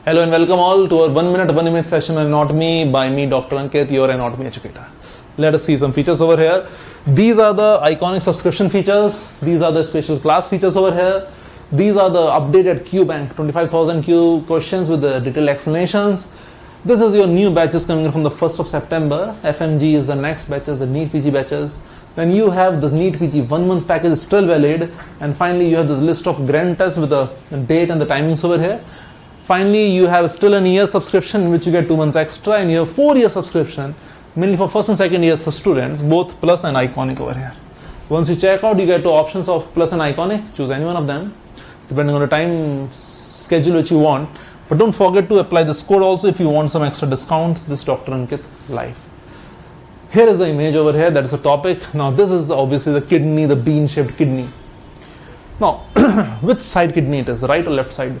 Hello and welcome all to our 1 minute, 1 image session on anatomy by me, Dr. Ankit, your anatomy educator. Let us see some features over here. These are the iconic subscription features. These are the special class features over here. These are the updated Q bank, 25,000 Q questions with the detailed explanations. This is your new batches coming in from the 1st of September. FMG is the next batches, the NEET PG batches. Then you have the NEET PG 1 month package is still valid. And finally, you have this list of grand tests with the date and the timings over here. Finally, you have still an year subscription in which you get 2 months extra, and you have 4-year subscription, mainly for first and second years for students, both Plus and Iconic over here. Once you check out, you get 2 options of Plus and Iconic. Choose any one of them, depending on the time schedule which you want. But don't forget to apply this code also if you want some extra discount. This Dr. Ankit Live. Here is the image over here. That is the topic. Now this is obviously the kidney, the bean-shaped kidney. Now, which side kidney it is, right or left side?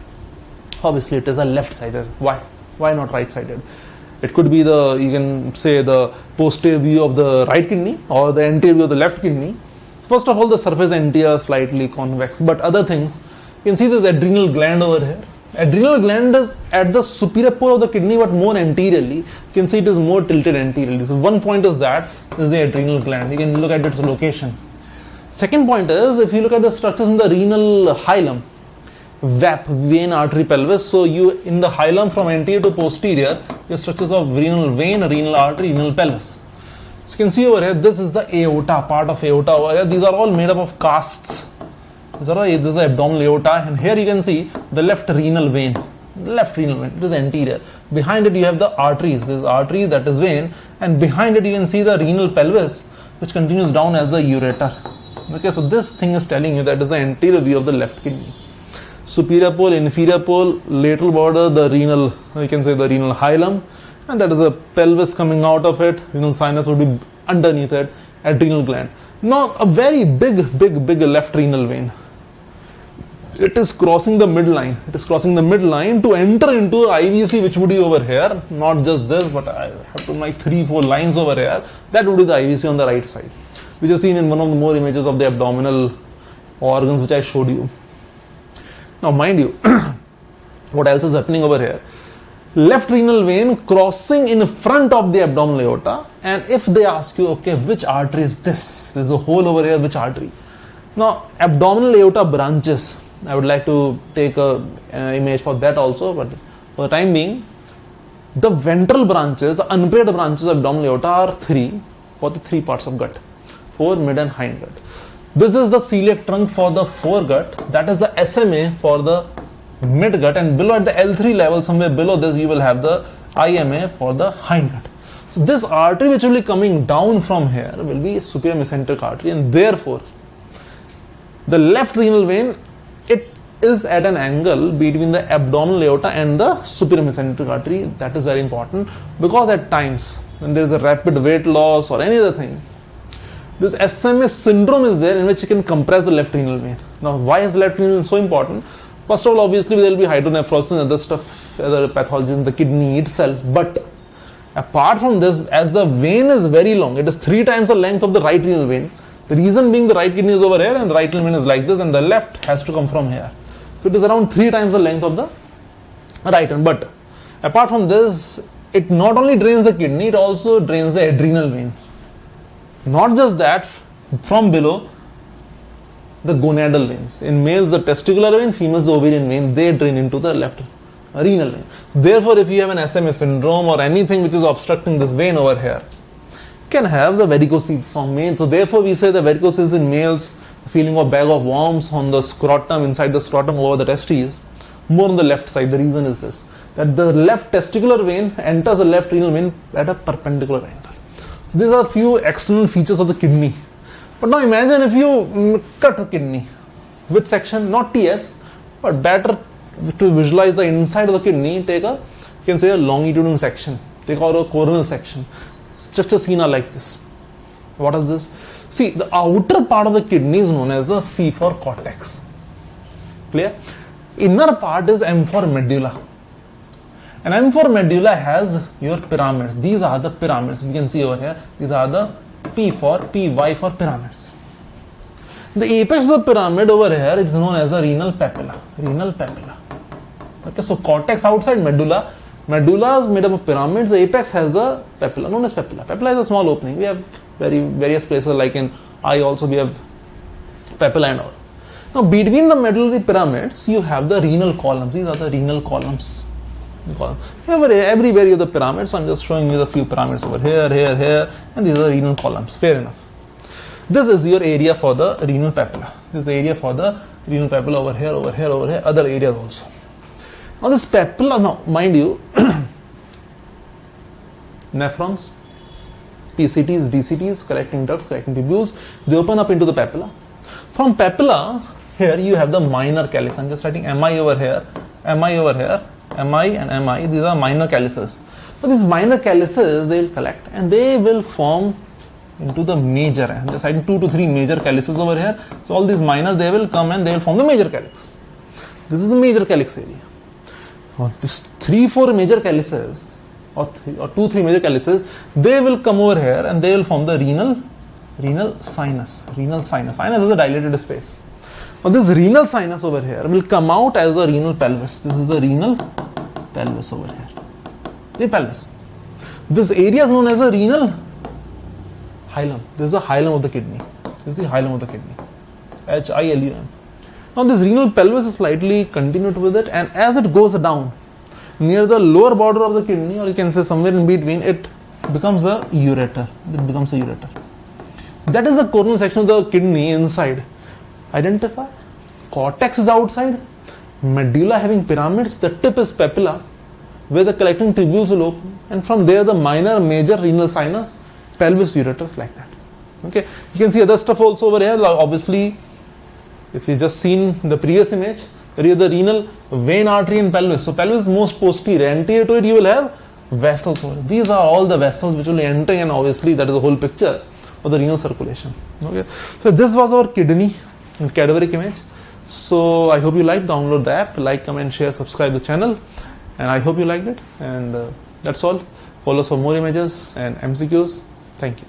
Obviously it is a left-sided. Why not right-sided? It could be the, you can say, the posterior view of the right kidney or the anterior view of the left kidney. First of all, the surface anterior slightly convex, but other things, you can see this adrenal gland over here. Adrenal gland is at the superior pole of the kidney, but more anteriorly. You can see it is more tilted anteriorly. So one point is that this is the adrenal gland. You can look at its location. Second point is, if you look at the structures in the renal hilum, VAP, vein, artery, pelvis. So you, in the hilum from anterior to posterior, your structures of renal vein, renal artery, renal pelvis. So you can see over here, this is the aorta, part of aorta over here. These are all made up of casts. This is the abdominal aorta, and here you can see the left renal vein. The left renal vein, it is anterior. Behind it you have the arteries. This is artery, that is vein, and behind it you can see the renal pelvis, which continues down as the ureter. Okay, so this thing is telling you that is the anterior view of the left kidney. Superior pole, inferior pole, lateral border, the renal, you can say the renal hilum, and that is a pelvis coming out of it. Renal sinus would be underneath it, adrenal gland. Now a very big left renal vein. It is crossing the midline. It is crossing the midline to enter into IVC, which would be over here. Not just this, but I have to make 3-4 lines over here. That would be the IVC on the right side, which is seen in one of the more images of the abdominal organs which I showed you. Now mind you, what else is happening over here? Left renal vein crossing in front of the abdominal aorta, and if they ask you, okay, which artery is this? There's a hole over here, which artery? Now, abdominal aorta branches. I would like to take a image for that also, but for the time being, the ventral branches, the unpaired branches of abdominal aorta are 3 for the 3 parts of gut, fore, mid and hind gut. This is the celiac trunk for the foregut, that is the SMA for the midgut, and below at the L3 level, somewhere below this, you will have the IMA for the hindgut. So this artery which will be coming down from here will be superior mesenteric artery, and therefore the left renal vein, it is at an angle between the abdominal aorta and the superior mesenteric artery. That is very important, because at times when there is a rapid weight loss or any other thing, this SMA syndrome is there in which you can compress the left renal vein. Now, why is left renal vein so important? First of all, obviously there will be hydronephrosis and other stuff, other pathologies in the kidney itself. But apart from this, as the vein is very long, it is 3 times the length of the right renal vein. The reason being the right kidney is over here and the right renal vein is like this, and the left has to come from here. So it is around 3 times the length of the right one. But apart from this, it not only drains the kidney, it also drains the adrenal vein. Not just that, from below, the gonadal veins. In males, the testicular vein, females, the ovarian vein, they drain into the left renal vein. Therefore, if you have an SMA syndrome or anything which is obstructing this vein over here, you can have the varicocele from males. So therefore, we say the varicocele in males, the feeling of bag of worms on the scrotum, inside the scrotum over the testes, more on the left side. The reason is this, that the left testicular vein enters the left renal vein at a perpendicular angle. These are few external features of the kidney. But now imagine if you cut the kidney with section, not TS, but better to visualize the inside of the kidney, take a, you can say a longitudinal section, take out a coronal section. Structure seen are like this. What is this? See, the outer part of the kidney is known as the C4 cortex. Clear? Inner part is M for medulla. And M for medulla has your pyramids. These are the pyramids. We can see over here. These are the PY for pyramids. The apex of the pyramid over here is known as the renal papilla. Renal papilla. Okay, so cortex outside, medulla. Medulla is made up of pyramids. The apex has the papilla, known as papilla. Papilla is a small opening. We have various places like in eye also we have papilla and all. Now between the medullary pyramids, you have the renal columns. These are the renal columns. Everywhere you have the pyramids. So I'm just showing you the few pyramids over here, here, and these are the renal columns. Fair enough. This is your area for the renal papilla. This is the area for the renal papilla over here, over here, over here, other areas also. Now this papilla, now mind you, nephrons, PCTs, DCTs, collecting ducts, collecting tubules, they open up into the papilla. From papilla, here you have the minor calyx. I'm just writing MI over here, MI over here, MI and MI. These are minor calyces. So these minor calyces, they will collect and they will form into the major. I'm just writing 2 to 3 major calyces over here. So all these minor, they will come and they will form the major calyx. This is the major calyx area. Now these 3-4 major calyces, or 2-3 major calyces, they will come over here and they will form the renal sinus. Renal sinus. Sinus is a dilated space. Now this renal sinus over here will come out as a renal pelvis. This is the renal pelvis over here. The pelvis. This area is known as a renal hilum. This is the hilum of the kidney. This is the hilum of the kidney. Hilum. Now this renal pelvis is slightly continued with it, and as it goes down near the lower border of the kidney, or you can say somewhere in between, it becomes a ureter. It becomes a ureter. That is the coronal section of the kidney inside. Identify. Cortex is outside. Medulla having pyramids. The tip is papilla, where the collecting tubules will open, and from there the minor, major renal sinus, pelvis, ureters, like that. Okay. You can see other stuff also over here. Obviously, if you just seen the previous image, there is the renal vein, artery, and pelvis. So pelvis is most posterior. Anterior to it, you will have vessels over. These are all the vessels which will be entering, and obviously that is the whole picture of the renal circulation. Okay. So this was our kidney in cadaveric image. So I hope you liked. Download the app, like, comment, share, subscribe the channel, and I hope you liked it. And that's all. Follow us for more images and MCQs. Thank you.